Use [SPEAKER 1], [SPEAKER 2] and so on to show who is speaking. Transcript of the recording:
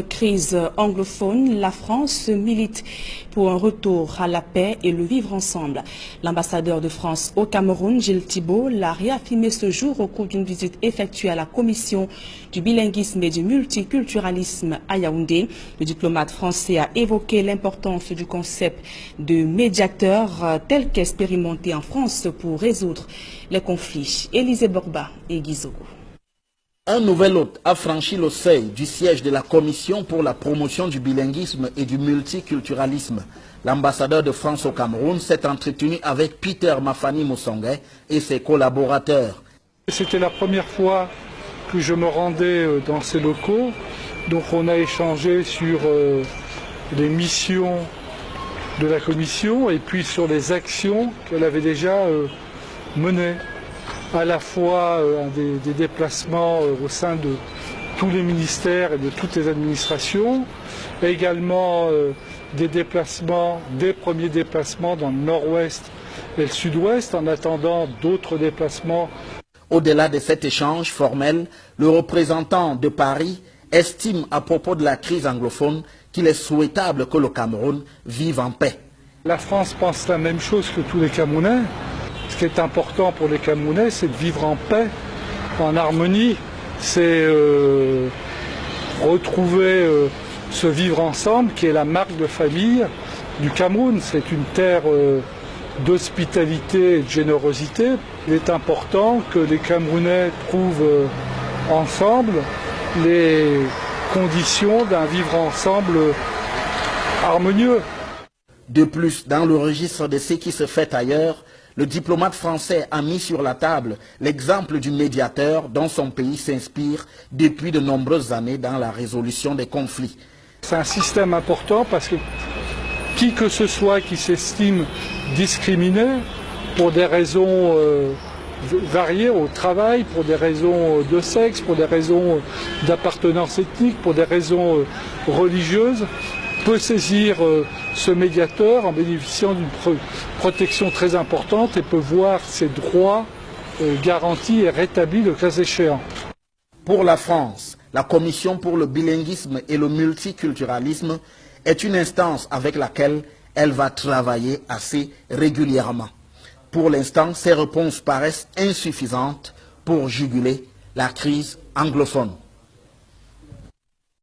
[SPEAKER 1] Crise anglophone, la France milite pour un retour à la paix et le vivre ensemble. L'ambassadeur de France au Cameroun, Gilles Thibault, l'a réaffirmé ce jour au cours d'une visite effectuée à la commission du bilinguisme et du multiculturalisme à Yaoundé. Le diplomate français a évoqué l'importance du concept de médiateur tel qu'expérimenté en France pour résoudre les conflits. Élisée Borba et Guizogo.
[SPEAKER 2] Un nouvel hôte a franchi le seuil du siège de la Commission pour la promotion du bilinguisme et du multiculturalisme. L'ambassadeur de France au Cameroun s'est entretenu avec Peter Mafani Moussongué et ses collaborateurs.
[SPEAKER 3] C'était la première fois que je me rendais dans ces locaux. Donc on a échangé sur les missions de la Commission et puis sur les actions qu'elle avait déjà menées. À la fois des déplacements au sein de tous les ministères et de toutes les administrations, et également des premiers déplacements dans le nord-ouest et le sud-ouest, en attendant d'autres déplacements.
[SPEAKER 2] Au-delà de cet échange formel, le représentant de Paris estime à propos de la crise anglophone qu'il est souhaitable que le Cameroun vive en paix.
[SPEAKER 3] La France pense la même chose que tous les Camerounais. Ce qui est important pour les Camerounais, c'est de vivre en paix, en harmonie. C'est retrouver ce vivre ensemble qui est la marque de famille du Cameroun. C'est une terre d'hospitalité et de générosité. Il est important que les Camerounais trouvent ensemble les conditions d'un vivre ensemble harmonieux.
[SPEAKER 2] De plus, dans le registre de ce qui se fait ailleurs, le diplomate français a mis sur la table l'exemple du médiateur dont son pays s'inspire depuis de nombreuses années dans la résolution des conflits.
[SPEAKER 3] C'est un système important parce que qui que ce soit qui s'estime discriminé pour des raisons variées au travail, pour des raisons de sexe, pour des raisons d'appartenance ethnique, pour des raisons religieuses, peut saisir ce médiateur en bénéficiant d'une protection très importante et peut voir ses droits garantis et rétablis le cas échéant.
[SPEAKER 2] Pour la France, la Commission pour le bilinguisme et le multiculturalisme est une instance avec laquelle elle va travailler assez régulièrement. Pour l'instant, ces réponses paraissent insuffisantes pour juguler la crise anglophone.